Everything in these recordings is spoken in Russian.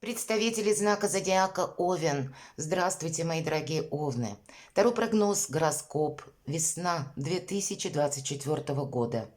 Представители знака зодиака Овен. Здравствуйте, мои дорогие Овны. Таро прогноз, гороскоп, весна 2024 года.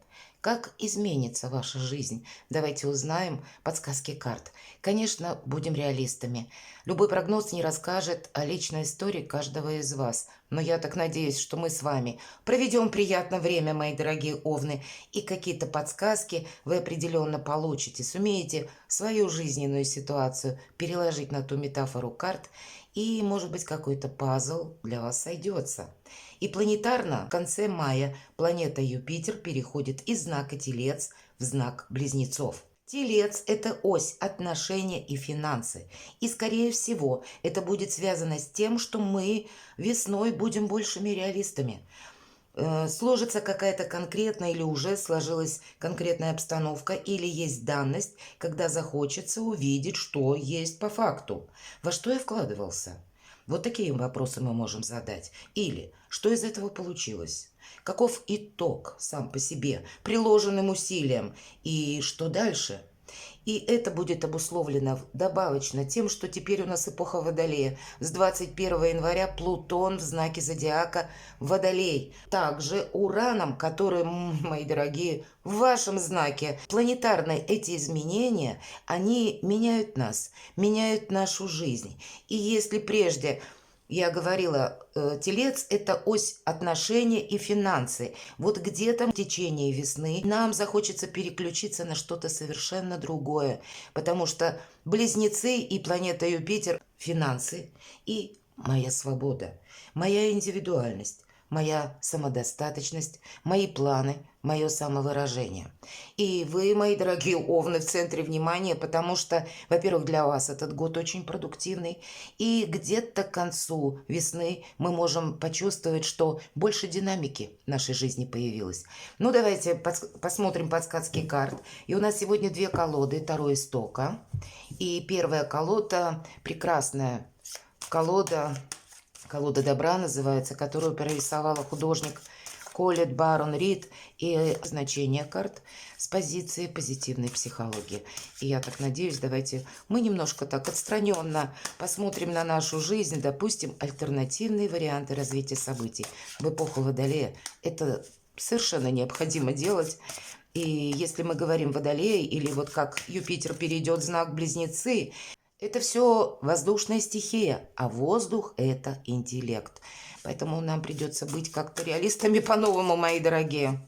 Как изменится ваша жизнь? Давайте узнаем подсказки карт. Конечно, будем реалистами. Любой прогноз не расскажет о личной истории каждого из вас. Но я так надеюсь, что мы с вами проведем приятное время, мои дорогие Овны, и какие-то подсказки вы определенно получите. Сумеете свою жизненную ситуацию переложить на ту метафору карт, и, может быть, какой-то пазл для вас сойдется. И планетарно в конце мая планета Юпитер переходит из знака Телец в знак Близнецов. Телец – это ось отношения и финансы. И, скорее всего, это будет связано с тем, что мы весной будем большими реалистами. Сложится какая-то конкретная или уже сложилась конкретная обстановка, или есть данность, когда захочется увидеть, что есть по факту. Во что я вкладывался? Вот такие вопросы мы можем задать. Или что из этого получилось? Каков итог сам по себе, приложенным усилиям? И что дальше? И это будет обусловлено добавочно тем, что теперь у нас эпоха Водолея. С 21 января Плутон в знаке зодиака Водолей. Также Ураном, который, мои дорогие, в вашем знаке. Планетарные эти изменения, они меняют нас, меняют нашу жизнь. И если прежде я говорила, Телец – это ось отношения и финансы. Вот где-то в течение весны нам захочется переключиться на что-то совершенно другое, потому что Близнецы и планета Юпитер – финансы и моя свобода, моя индивидуальность, моя самодостаточность, мои планы, мое самовыражение. И вы, мои дорогие Овны, в центре внимания, потому что, во-первых, для вас этот год очень продуктивный, и где-то к концу весны мы можем почувствовать, что больше динамики в нашей жизни появилось. Ну, давайте посмотрим подсказки карт. И у нас сегодня две колоды Таро Истока. И первая колода прекрасная колода добра называется, которую прорисовала художник Колет Барон Рид, и значение карт с позиции позитивной психологии. И я так надеюсь, давайте мы немножко так отстраненно посмотрим на нашу жизнь, допустим, альтернативные варианты развития событий. В эпоху Водолея это совершенно необходимо делать. И если мы говорим Водолей, или вот как Юпитер перейдет в знак Близнецы, это все воздушная стихия, а воздух – это интеллект. Поэтому нам придется быть как-то реалистами по-новому, мои дорогие.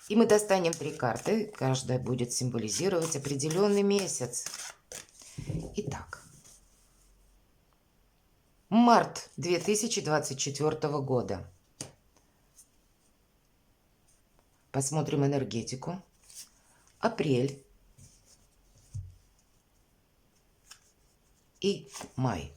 И мы достанем три карты. Каждая будет символизировать определенный месяц. Итак. Март 2024 года. Посмотрим энергетику. Апрель. И май.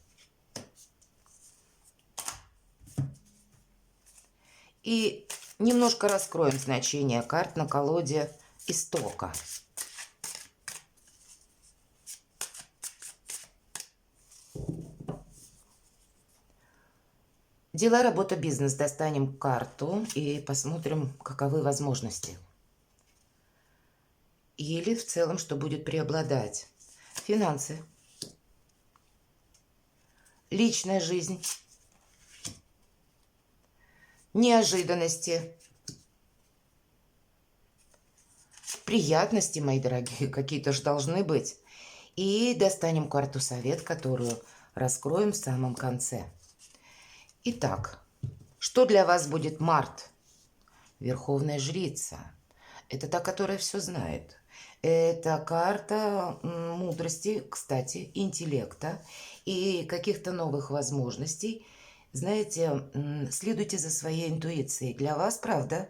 И немножко раскроем значение карт на колоде Истока. Дела, работа, бизнес. Достанем карту и посмотрим, каковы возможности. Или в целом, что будет преобладать. Финансы. Личная жизнь. Неожиданности. Приятности, мои дорогие, какие-то же должны быть. И достанем карту совет, которую раскроем в самом конце. Итак, что для вас будет март? Верховная жрица. Это та, которая все знает. Это карта мудрости, кстати, интеллекта и каких-то новых возможностей. Знаете, следуйте за своей интуицией. Для вас, правда,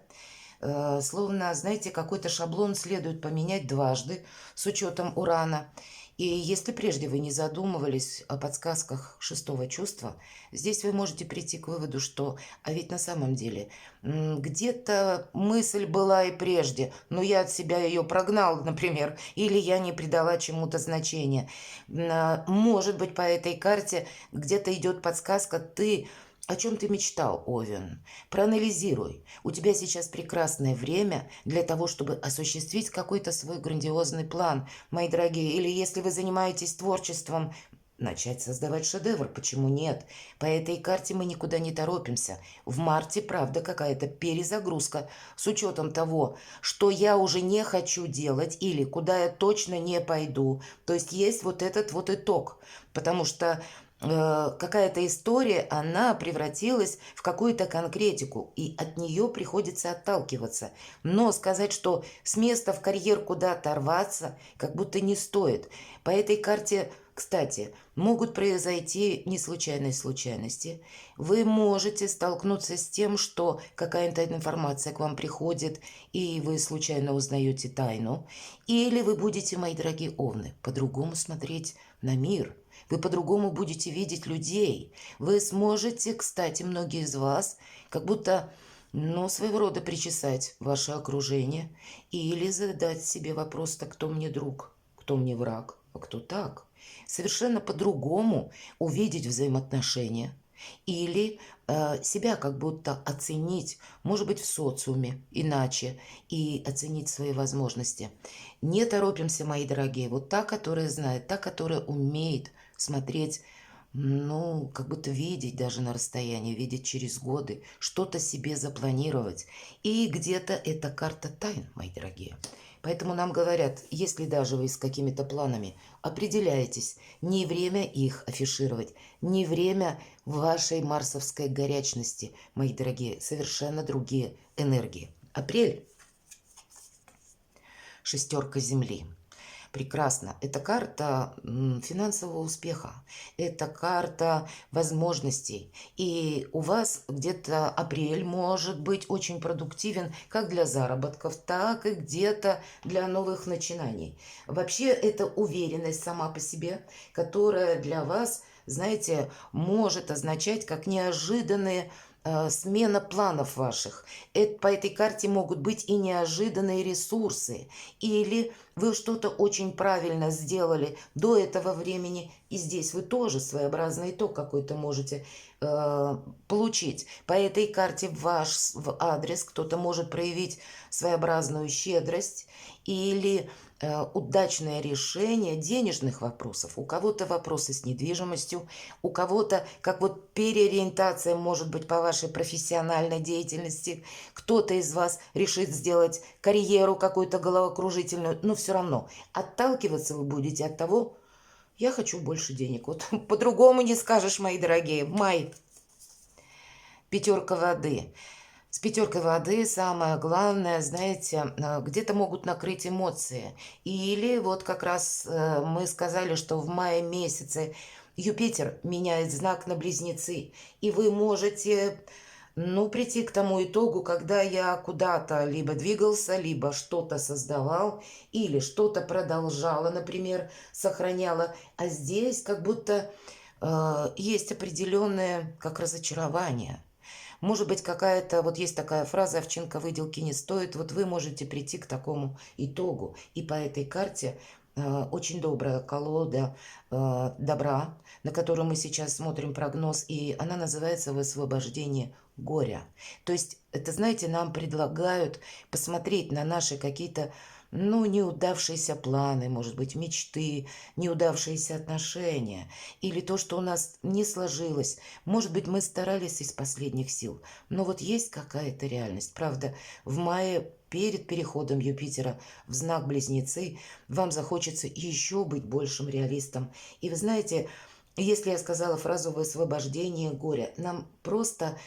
словно, знаете, какой-то шаблон следует поменять дважды с учетом Урана. И если прежде вы не задумывались о подсказках шестого чувства, здесь вы можете прийти к выводу, что, а ведь на самом деле, где-то мысль была и прежде, но я от себя ее прогнал, например, или я не придала чему-то значения. Может быть, по этой карте где-то идет подсказка, ты О чем ты мечтал, Овен? Проанализируй. У тебя сейчас прекрасное время для того, чтобы осуществить какой-то свой грандиозный план, мои дорогие. Или если вы занимаетесь творчеством, начать создавать шедевр. Почему нет? По этой карте мы никуда не торопимся. В марте, правда, какая-то перезагрузка. С учетом того, что я уже не хочу делать или куда я точно не пойду. То есть вот этот вот итог. Потому что какая-то история, она превратилась в какую-то конкретику, и от нее приходится отталкиваться. Но сказать, что с места в карьер куда-то рваться, как будто не стоит. По этой карте, кстати, могут произойти неслучайные случайности. Вы можете столкнуться с тем, что какая-то информация к вам приходит, и вы случайно узнаете тайну. Или вы будете, мои дорогие овны, по-другому смотреть на мир. Вы по-другому будете видеть людей. Вы сможете, кстати, многие из вас, как будто, ну, своего рода причесать ваше окружение или задать себе вопрос, так кто мне друг, кто мне враг, а кто так. Совершенно по-другому увидеть взаимоотношения или себя как будто оценить, может быть, в социуме иначе и оценить свои возможности. Не торопимся, мои дорогие. Вот та, которая знает, та, которая умеет смотреть, ну, как будто видеть даже на расстоянии, видеть через годы, что-то себе запланировать. И где-то это карта тайн, мои дорогие. Поэтому нам говорят, если даже вы с какими-то планами определяетесь, не время их афишировать, не время вашей марсовской горячности, мои дорогие, совершенно другие энергии. Апрель, шестерка Земли. Прекрасно. Это карта финансового успеха. Это карта возможностей. И у вас где-то апрель может быть очень продуктивен как для заработков, так и где-то для новых начинаний. Вообще это уверенность сама по себе, которая для вас, знаете, может означать как неожиданные смена планов ваших. По этой карте могут быть и неожиданные ресурсы. Или вы что-то очень правильно сделали до этого времени, и здесь вы тоже своеобразный итог какой-то можете получить. По этой карте в адрес кто-то может проявить своеобразную щедрость или удачное решение денежных вопросов. У кого-то вопросы с недвижимостью, у кого-то как вот переориентация может быть по вашей профессиональной деятельности. Кто-то из вас решит сделать карьеру какую-то головокружительную, но все равно отталкиваться вы будете от того, я хочу больше денег. Вот по-другому не скажешь, мои дорогие. Май. Пятерка воды. С пятеркой воды самое главное, знаете, где-то могут накрыть эмоции. Или вот как раз мы сказали, что в мае месяце Юпитер меняет знак на Близнецы. И вы можете, ну, прийти к тому итогу, когда я куда-то либо двигался, либо что-то создавал, или что-то продолжала, например, сохраняла. А здесь как будто есть определенное как разочарование. Может быть, какая-то, вот есть такая фраза «овчинка выделки не стоит», вот вы можете прийти к такому итогу. И по этой карте очень добрая колода добра, на которую мы сейчас смотрим прогноз, и она называется «Высвобождение горя». То есть, это, знаете, нам предлагают посмотреть на наши какие-то, ну, неудавшиеся планы, может быть, мечты, неудавшиеся отношения, или то, что у нас не сложилось. Может быть, мы старались из последних сил, но вот есть какая-то реальность. Правда, в мае перед переходом Юпитера в знак Близнецы вам захочется еще быть большим реалистом. И вы знаете, если я сказала фразу «высвобождение горя», нам просто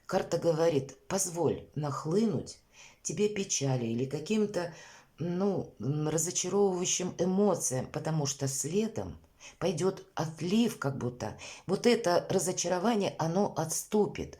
карта говорит: позволь нахлынуть тебе печали или каким-то, ну, разочаровывающим эмоциям, потому что следом пойдет отлив как будто. Вот это разочарование, оно отступит.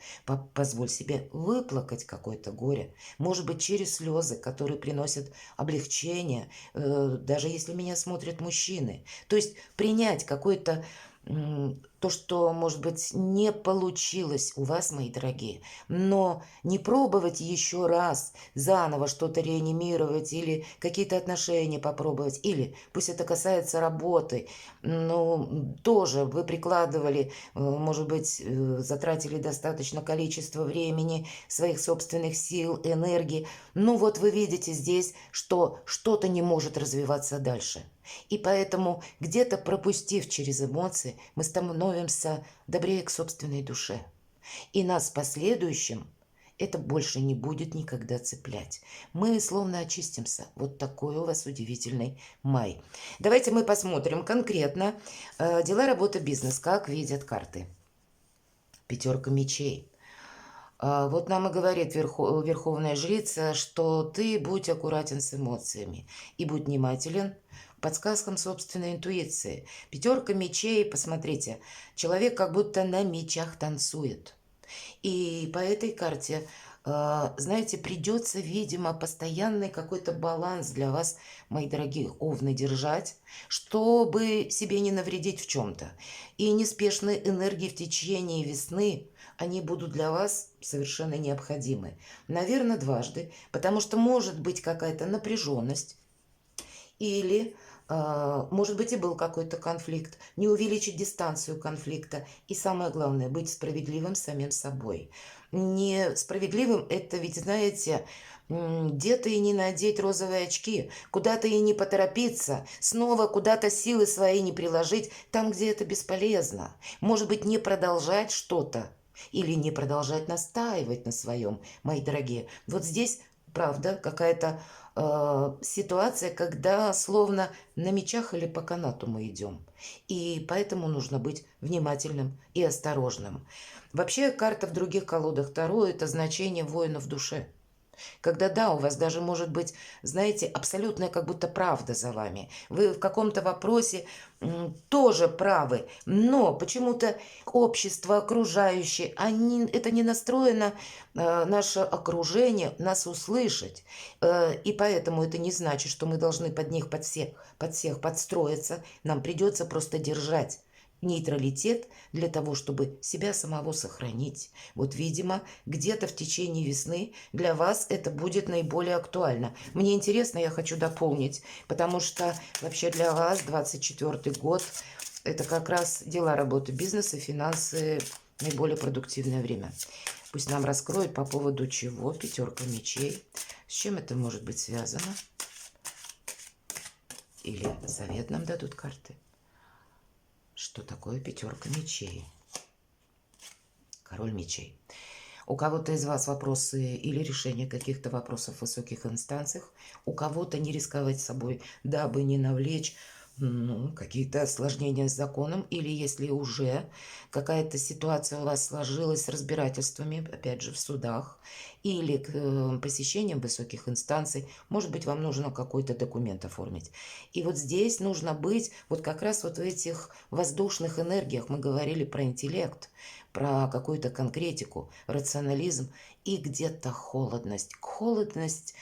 Позволь себе выплакать какое-то горе. Может быть, через слезы, которые приносят облегчение, даже если меня смотрят мужчины. То есть принять какой-то то, что, может быть, не получилось у вас, мои дорогие, но не пробовать еще раз заново что-то реанимировать или какие-то отношения попробовать, или пусть это касается работы, но тоже вы прикладывали, может быть, затратили достаточно количество времени, своих собственных сил, энергии, ну вот вы видите здесь, что что-то не может развиваться дальше. И поэтому, где-то пропустив через эмоции, мы становимся добрее к собственной душе. И нас в последующем это больше не будет никогда цеплять. Мы словно очистимся. Вот такой у вас удивительный май. Давайте мы посмотрим конкретно дела, работа, бизнес, как видят карты. Пятерка мечей. Вот нам и говорит Верховная Жрица, что ты будь аккуратен с эмоциями и будь внимателен к подсказкам собственной интуиции. Пятерка мечей, посмотрите, человек как будто на мечах танцует. И по этой карте, знаете, придется, видимо, постоянный какой-то баланс для вас, мои дорогие овны, держать, чтобы себе не навредить в чем-то. И неспешные энергии в течение весны, они будут для вас совершенно необходимы. Наверное, дважды, потому что может быть какая-то напряженность или может быть и был какой-то конфликт, не увеличить дистанцию конфликта и самое главное, быть справедливым с самим собой. Несправедливым это ведь, знаете, где-то и не надеть розовые очки, куда-то и не поторопиться, снова куда-то силы свои не приложить, там, где это бесполезно. Может быть, не продолжать что-то или не продолжать настаивать на своем, мои дорогие. Вот здесь, правда, какая-то ситуация, когда словно на мечах или по канату мы идем. И поэтому нужно быть внимательным и осторожным. Вообще карта в других колодах Таро – это значение воина в душе. Когда да, у вас даже может быть, знаете, абсолютная как будто правда за вами. Вы в каком-то вопросе тоже правы, но почему-то общество, окружающее, это не настроено, наше окружение, нас услышать. И поэтому это не значит, что мы должны под них, под всех подстроиться. Нам придется просто держать нейтралитет для того, чтобы себя самого сохранить. Вот, видимо, где-то в течение весны для вас это будет наиболее актуально. Мне интересно, я хочу дополнить, потому что вообще для вас 24 год это как раз дела, работы, бизнеса, финансы, наиболее продуктивное время. Пусть нам раскроет по поводу чего пятерка мечей, с чем это может быть связано. Или совет нам дадут карты. Что такое пятерка мечей? Король мечей. У кого-то из вас вопросы или решение каких-то вопросов в высоких инстанциях. У кого-то не рисковать собой, дабы не навлечь какие-то осложнения с законом. Или если уже какая-то ситуация у вас сложилась с разбирательствами, опять же, в судах, или к посещениям высоких инстанций, может быть, вам нужно какой-то документ оформить. И вот здесь нужно быть вот как раз вот в этих воздушных энергиях. Мы говорили про интеллект, про какую-то конкретику, рационализм и где-то холодность. Холодность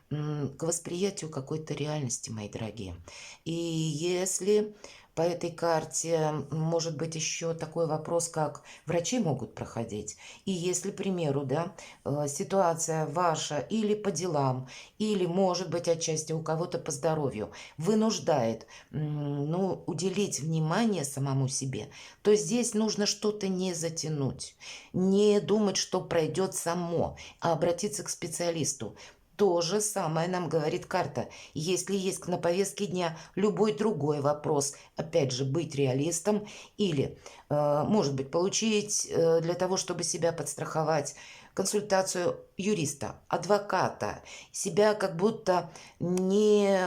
к восприятию какой-то реальности, мои дорогие. И если по этой карте может быть еще такой вопрос, как врачи могут проходить. И если, к примеру, да, ситуация ваша или по делам, или, может быть, отчасти у кого-то по здоровью вынуждает уделить внимание самому себе, то здесь нужно что-то не затянуть, не думать, что пройдет само, а обратиться к специалисту. То же самое нам говорит карта. Если есть на повестке дня любой другой вопрос, опять же, быть реалистом или, может быть, получить для того, чтобы себя подстраховать, консультацию юриста, адвоката, себя как будто не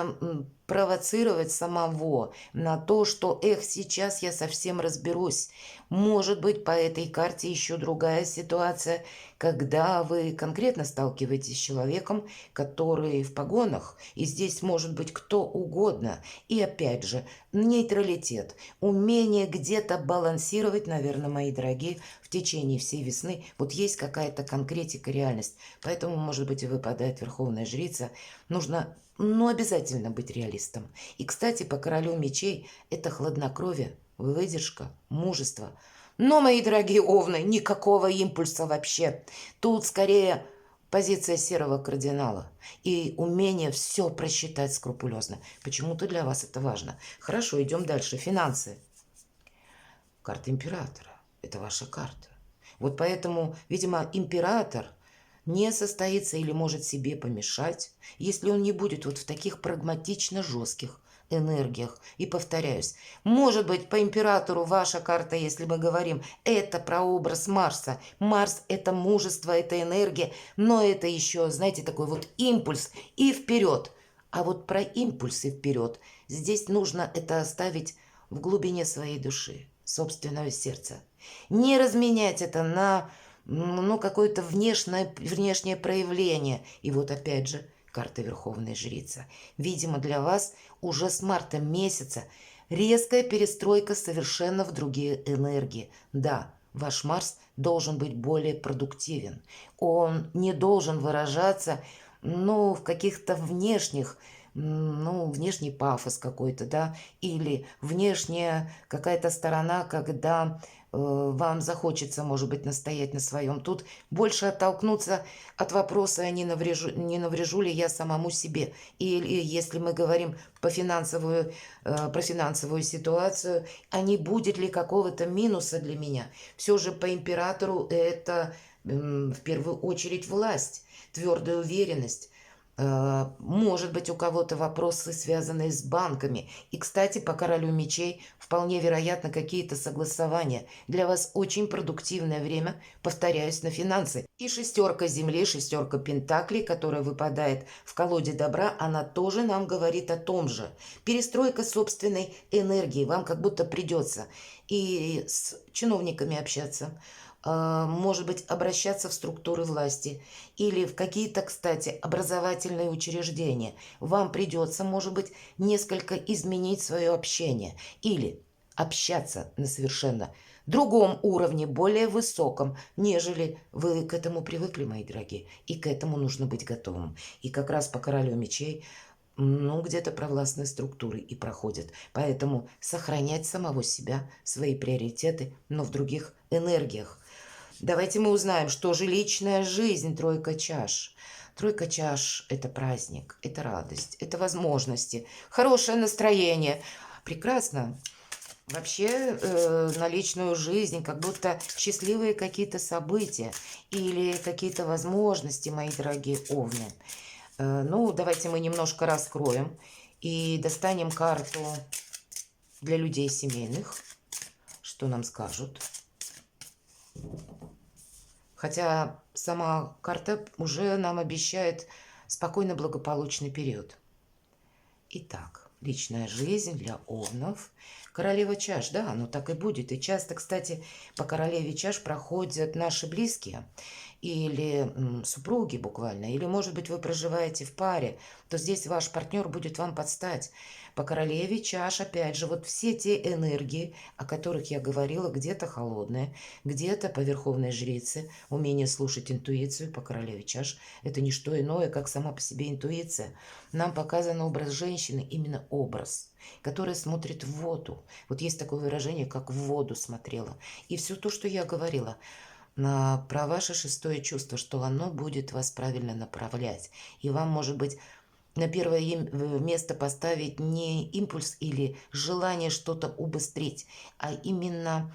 провоцировать самого на то, что, сейчас я совсем разберусь. Может быть, по этой карте еще другая ситуация, когда вы конкретно сталкиваетесь с человеком, который в погонах, и здесь может быть кто угодно. И опять же, нейтралитет, умение где-то балансировать, наверное, мои дорогие, в течение всей весны. Вот есть какая-то конкретика, реальность. Поэтому, может быть, и выпадает Верховная Жрица. Нужно но обязательно быть реалистом. И, кстати, по королю мечей это хладнокровие, выдержка, мужество. Но, мои дорогие овны, никакого импульса вообще. Тут скорее позиция серого кардинала и умение все просчитать скрупулезно. Почему-то для вас это важно. Хорошо, идем дальше. Финансы. Карта императора. Это ваша карта. Вот поэтому, видимо, император не состоится или может себе помешать, если он не будет вот в таких прагматично жестких энергиях. И повторяюсь, может быть, по императору ваша карта, если мы говорим, это прообраз Марса. Марс – это мужество, это энергия, но это еще, знаете, такой вот импульс и вперед. А вот про импульс и вперед здесь нужно это оставить в глубине своей души, собственного сердца. Не разменять это на какое-то внешнее проявление. И вот опять же, карта Верховная Жрица. Видимо, для вас уже с марта месяца резкая перестройка совершенно в другие энергии. Да, ваш Марс должен быть более продуктивен. Он не должен выражаться, в каких-то внешних, внешний пафос какой-то, да, или внешняя какая-то сторона, когда вам захочется, может быть, настоять на своем. Тут больше оттолкнуться от вопроса, не наврежу ли я самому себе. Или если мы говорим про финансовую ситуацию, а не будет ли какого-то минуса для меня. Все же по императору это в первую очередь власть, твердая уверенность. Может быть, у кого-то вопросы, связанные с банками. И, кстати, по королю мечей вполне вероятно какие-то согласования. Для вас очень продуктивное время, повторяюсь, на финансы. И шестерка земли, шестерка пентаклей, которая выпадает в колоде добра, она тоже нам говорит о том же. Перестройка собственной энергии. Вам как будто придется и с чиновниками общаться, может быть, обращаться в структуры власти или в какие-то, кстати, образовательные учреждения. Вам придется, может быть, несколько изменить свое общение или общаться на совершенно другом уровне, более высоком, нежели вы к этому привыкли, мои дорогие. И к этому нужно быть готовым. И как раз по королю мечей где-то провластные структуры и проходят. Поэтому сохранять самого себя, свои приоритеты, но в других энергиях. Давайте мы узнаем, что же личная жизнь, тройка чаш. Тройка чаш – это праздник, это радость, это возможности, хорошее настроение. Прекрасно. Вообще на личную жизнь как будто счастливые какие-то события или какие-то возможности, мои дорогие овны. Давайте мы немножко раскроем и достанем карту для людей семейных. Что нам скажут? Хотя сама карта уже нам обещает спокойно благополучный период. Итак, личная жизнь для овнов. Королева чаш, да, оно так и будет. И часто, кстати, по королеве чаш проходят наши близкие или супруги буквально, или, может быть, вы проживаете в паре, то здесь ваш партнер будет вам подстать. По королеве чаш, опять же, вот все те энергии, о которых я говорила, где-то холодные, где-то по верховной жрице, умение слушать интуицию по королеве чаш, это не что иное, как сама по себе интуиция. Нам показан образ женщины, именно образ, которая смотрит в воду. Вот есть такое выражение, как в воду смотрела. И все то, что я говорила, про ваше шестое чувство, что оно будет вас правильно направлять. И вам, может быть, на первое место поставить не импульс или желание что-то убыстрить, а именно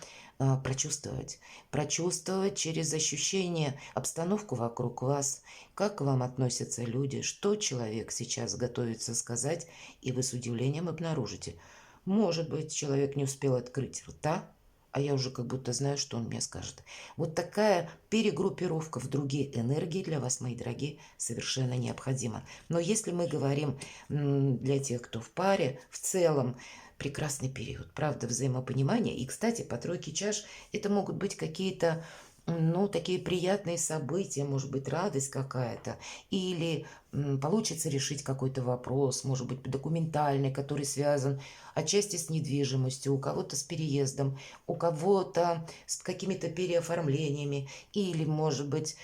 прочувствовать. Прочувствовать через ощущение обстановку вокруг вас, как к вам относятся люди, что человек сейчас готовится сказать, и вы с удивлением обнаружите. Может быть, человек не успел открыть рта, а я уже как будто знаю, что он мне скажет. Вот такая перегруппировка в другие энергии для вас, мои дорогие, совершенно необходима. Но если мы говорим для тех, кто в паре, в целом, прекрасный период, правда, взаимопонимания. И, кстати, по тройке чаш это могут быть какие-то такие приятные события, может быть, радость какая-то, или получится решить какой-то вопрос, может быть, документальный, который связан отчасти с недвижимостью, у кого-то с переездом, у кого-то с какими-то переоформлениями, или, может быть,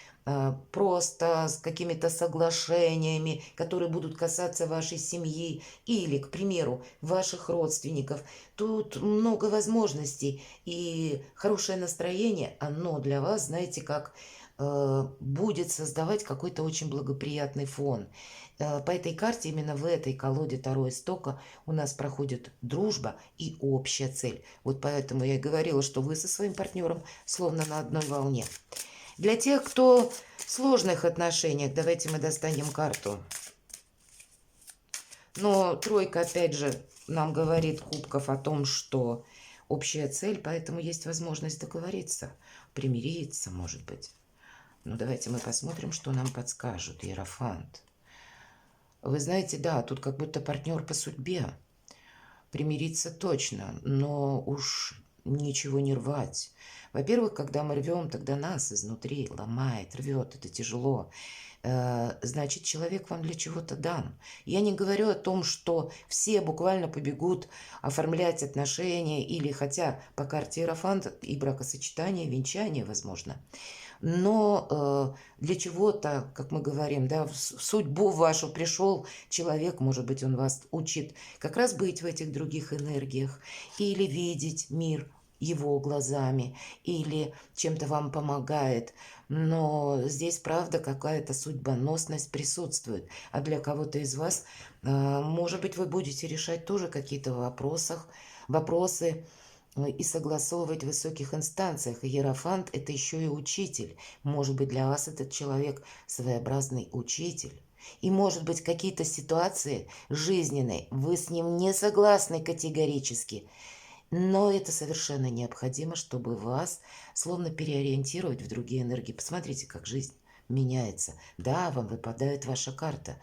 просто с какими-то соглашениями, которые будут касаться вашей семьи или, к примеру, ваших родственников. Тут много возможностей, и хорошее настроение, оно для вас, знаете, как будет создавать какой-то очень благоприятный фон. По этой карте, именно в этой колоде Таро Истока, у нас проходит дружба и общая цель. Вот поэтому я и говорила, что вы со своим партнером словно на одной волне. Для тех, кто в сложных отношениях, давайте мы достанем карту. Но тройка, опять же, нам говорит кубков о том, что общая цель, поэтому есть возможность договориться, примириться, может быть. Ну, давайте мы посмотрим, что нам подскажут. Иерофант. Вы знаете, да, тут как будто партнер по судьбе. Примириться точно, но уж ничего не рвать. Во-первых, когда мы рвем, тогда нас изнутри ломает, рвет, это тяжело. Значит, человек вам для чего-то дан. Я не говорю о том, что все буквально побегут оформлять отношения, или хотя по карте Иерофант и бракосочетание, венчание возможно. Но для чего-то, как мы говорим, да, в судьбу вашу пришел человек, может быть, он вас учит как раз быть в этих других энергиях или видеть мир его глазами, или чем-то вам помогает. Но здесь, правда, какая-то судьбоносность присутствует. А для кого-то из вас, может быть, вы будете решать тоже какие-то вопросы, и согласовывать в высоких инстанциях. Иерофант – это еще и учитель. Может быть, для вас этот человек своеобразный учитель. И, может быть, какие-то ситуации жизненные, вы с ним не согласны категорически, но это совершенно необходимо, чтобы вас словно переориентировать в другие энергии. Посмотрите, как жизнь меняется. Да, вам выпадает ваша карта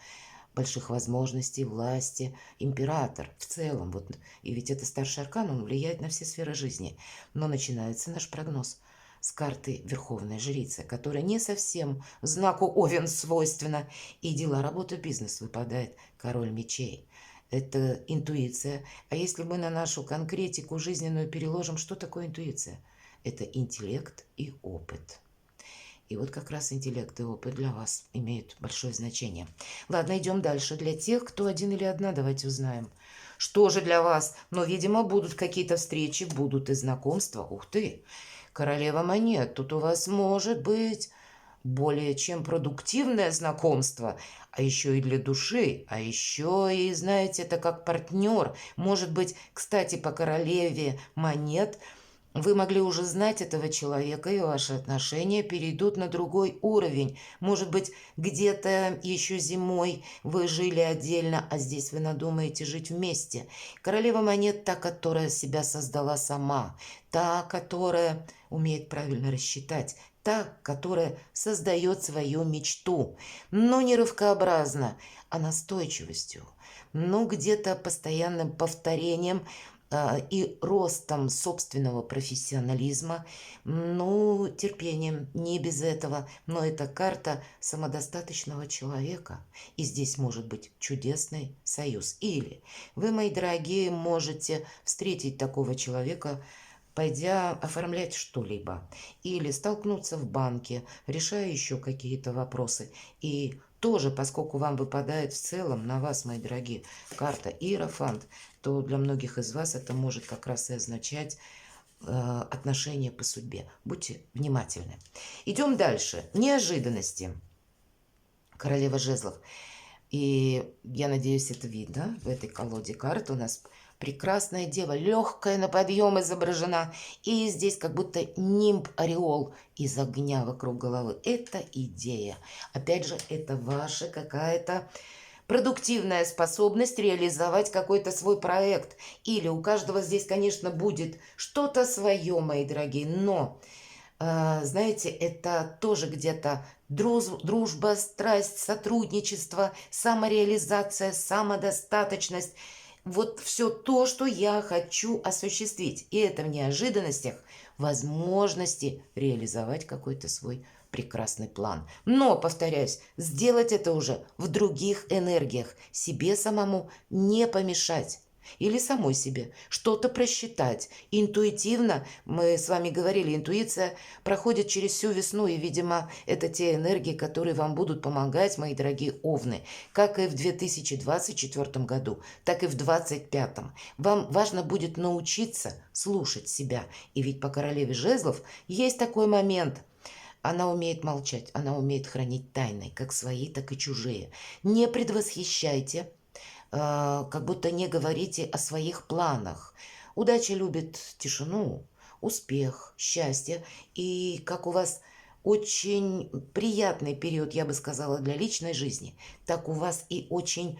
больших возможностей, власти, император в целом. Вот, и ведь это старший аркан, он влияет на все сферы жизни. Но начинается наш прогноз с карты Верховной Жрицы, которая не совсем знаку Овен свойственна. И дела, работа, бизнес выпадает Король Мечей. Это интуиция. А если мы на нашу конкретику жизненную переложим, что такое интуиция? Это интеллект и опыт. И вот как раз интеллект и опыт для вас имеют большое значение. Ладно, идем дальше. Для тех, кто один или одна, давайте узнаем. Что же для вас? Но, видимо, будут какие-то встречи, будут и знакомства. Ух ты! Королева монет. Тут у вас может быть более чем продуктивное знакомство, а еще и для души, а еще и, знаете, это как партнер. Может быть, кстати, по королеве монет вы могли уже знать этого человека, и ваши отношения перейдут на другой уровень. Может быть, где-то еще зимой вы жили отдельно, а здесь вы надумаете жить вместе. Королева монет – та, которая себя создала сама, та, которая умеет правильно рассчитать, та, которая создает свою мечту, но не рывкообразно, а настойчивостью, но где-то постоянным повторением и ростом собственного профессионализма, ну, терпением, не без этого, но это карта самодостаточного человека, и здесь может быть чудесный союз. Или вы, мои дорогие, можете встретить такого человека, пойдя оформлять что-либо, или столкнуться в банке, решая еще какие-то вопросы. И тоже, поскольку вам выпадает в целом на вас, мои дорогие, карта Иерофант, то для многих из вас это может как раз и означать отношения по судьбе. Будьте внимательны. Идем дальше. Неожиданности. Королева жезлов. И я надеюсь, это видно в этой колоде карт. У нас прекрасная дева, легкая на подъем изображена. И здесь как будто нимб, ореол из огня вокруг головы. Это идея. Опять же, это ваша какая-то продуктивная способность реализовать какой-то свой проект. Или у каждого здесь, конечно, будет что-то свое, мои дорогие. Но, знаете, это тоже где-то дружба, страсть, сотрудничество, самореализация, самодостаточность. Вот все то, что я хочу осуществить. И это в неожиданностях возможности реализовать какой-то свой прекрасный план. Но, повторяюсь, сделать это уже в других энергиях. Себе самому не помешать. или самой себе что-то просчитать. Интуитивно, мы с вами говорили, интуиция проходит через всю весну, и, видимо, это те энергии, которые вам будут помогать, мои дорогие овны, как и в 2024 году, так и в 2025. Вам важно будет научиться слушать себя. И ведь по королеве жезлов есть такой момент. Она умеет молчать, она умеет хранить тайны, как свои, так и чужие. Не предвосхищайте, как будто не говорите о своих планах. Удача любит тишину, успех, счастье. И как у вас очень приятный период, я бы сказала, для личной жизни, так у вас и очень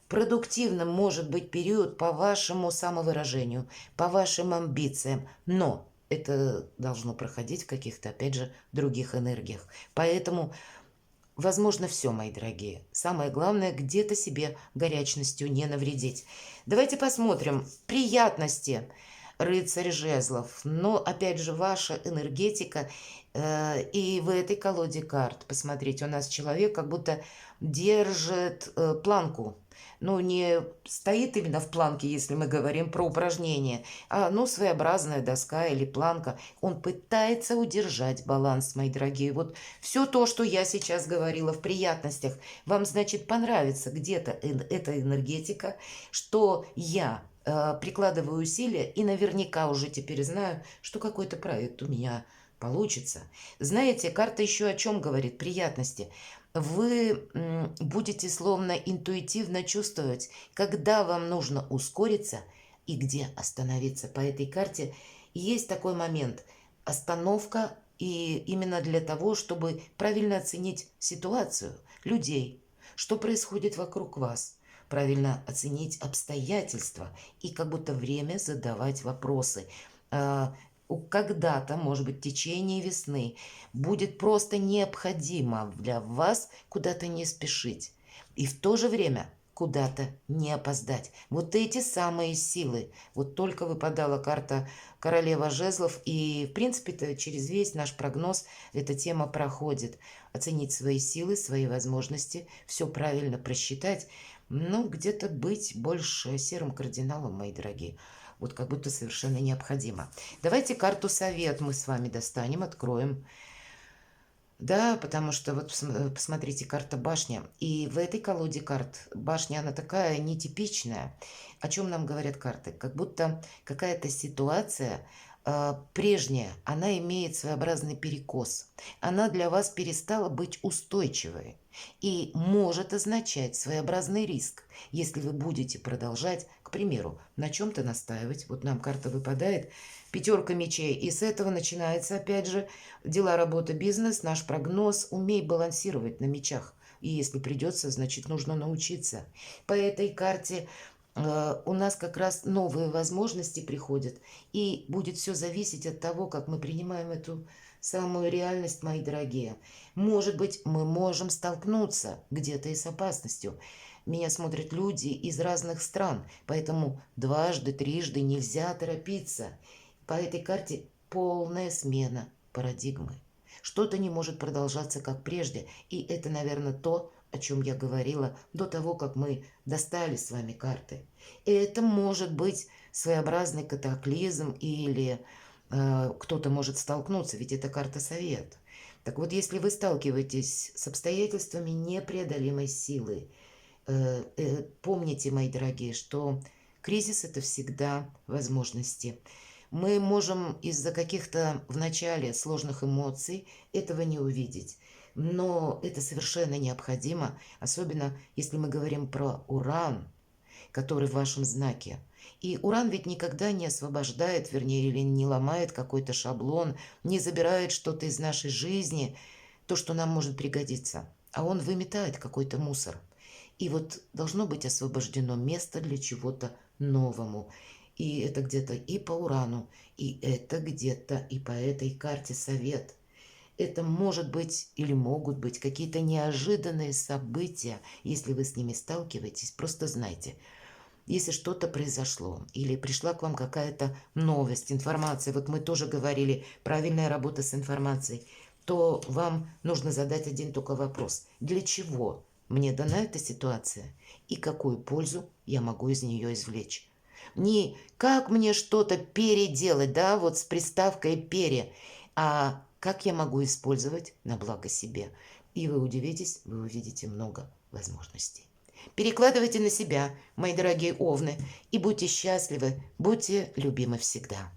продуктивным может быть период по вашему самовыражению, по вашим амбициям. Но это должно проходить в каких-то, опять же, других энергиях. Поэтому возможно все, мои дорогие. Самое главное, где-то себе горячностью не навредить. Давайте посмотрим. Приятности. Рыцарь жезлов. Но, опять же, ваша энергетика. И в этой колоде карт, посмотрите, у нас человек как будто держит планку. Ну, не стоит именно в планке, если мы говорим про упражнение, а, ну, своеобразная доска или планка. Он пытается удержать баланс, мои дорогие. Вот все то, что я сейчас говорила в приятностях, вам, значит, понравится где-то эта энергетика, что я прикладываю усилия и наверняка уже теперь знаю, что какой-то проект у меня получится. Знаете, карта еще о чем говорит? Приятности. Вы будете словно интуитивно чувствовать, когда вам нужно ускориться и где остановиться. По этой карте есть такой момент. Остановка и именно для того, чтобы правильно оценить ситуацию, людей, что происходит вокруг вас, правильно оценить обстоятельства и как будто время задавать вопросы. Когда-то, может быть, в течение весны будет просто необходимо для вас куда-то не спешить. И в то же время куда-то не опоздать. Вот эти самые силы. Вот только выпадала карта королева жезлов, и, в принципе-то, через весь наш прогноз эта тема проходит. Оценить свои силы, свои возможности, все правильно просчитать. Ну, где-то быть больше серым кардиналом, мои дорогие. Вот как будто совершенно необходимо. Давайте карту совет мы с вами достанем, откроем. Да, потому что вот посмотрите, карта башня. И в этой колоде карт башня, она такая нетипичная. О чем нам говорят карты? Как будто какая-то ситуация прежняя, она имеет своеобразный перекос. Она для вас перестала быть устойчивой и может означать своеобразный риск, если вы будете продолжать, к примеру, на чем-то настаивать. Вот нам карта выпадает, пятерка мечей, и с этого начинается, опять же, дела, работа, бизнес, наш прогноз. Умей балансировать на мечах. И если придется, значит, нужно научиться. По этой карте у нас как раз новые возможности приходят, и будет все зависеть от того, как мы принимаем эту самую реальность, мои дорогие. Может быть, мы можем столкнуться где-то и с опасностью. Меня смотрят люди из разных стран, поэтому дважды, трижды нельзя торопиться. По этой карте полная смена парадигмы. Что-то не может продолжаться как прежде, и это, наверное, то, о чем я говорила до того, как мы достали с вами карты. И это может быть своеобразный катаклизм или кто-то может столкнуться, ведь это карта совет. Так вот, если вы сталкиваетесь с обстоятельствами непреодолимой силы, помните, мои дорогие, что кризис – это всегда возможности. Мы можем из-за каких-то в начале сложных эмоций этого не увидеть. Но это совершенно необходимо, особенно если мы говорим про Уран, который в вашем знаке. И Уран ведь никогда не освобождает, вернее, или не ломает какой-то шаблон, не забирает что-то из нашей жизни, то, что нам может пригодиться. А он выметает какой-то мусор. И вот должно быть освобождено место для чего-то новому. И это где-то и по Урану, и это где-то и по этой карте совет. Это может быть или могут быть какие-то неожиданные события. Если вы с ними сталкиваетесь, просто знайте, если что-то произошло или пришла к вам какая-то новость, информация, вот мы тоже говорили, правильная работа с информацией, то вам нужно задать один только вопрос. Для чего мне дана эта ситуация и какую пользу я могу из нее извлечь? Не как мне что-то переделать, да, вот с приставкой «пере», а как я могу использовать на благо себе. И вы удивитесь, вы увидите много возможностей. Перекладывайте на себя, мои дорогие овны, и будьте счастливы, будьте любимы всегда.